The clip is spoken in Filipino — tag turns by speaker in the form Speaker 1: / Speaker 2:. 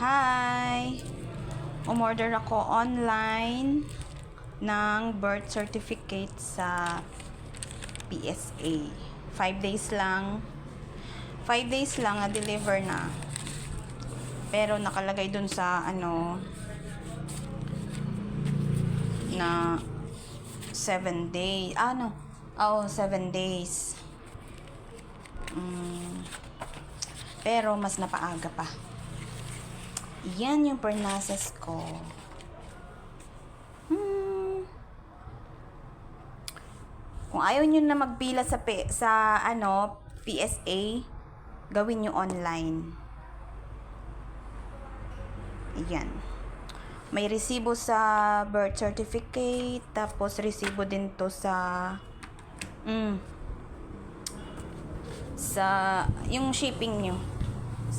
Speaker 1: Hi! Umorder ako online ng birth certificate sa PSA. 5 days lang. 5 days lang na-deliver na. Pero nakalagay dun sa na 7 days. 7 days. Pero mas napaaga pa. Yan yung pernasas ko. Kung ayaw nyo na magpila sa PSA, gawin nyo online. Yan. May resibo sa birth certificate, tapos resibo din to sa yung shipping nyo.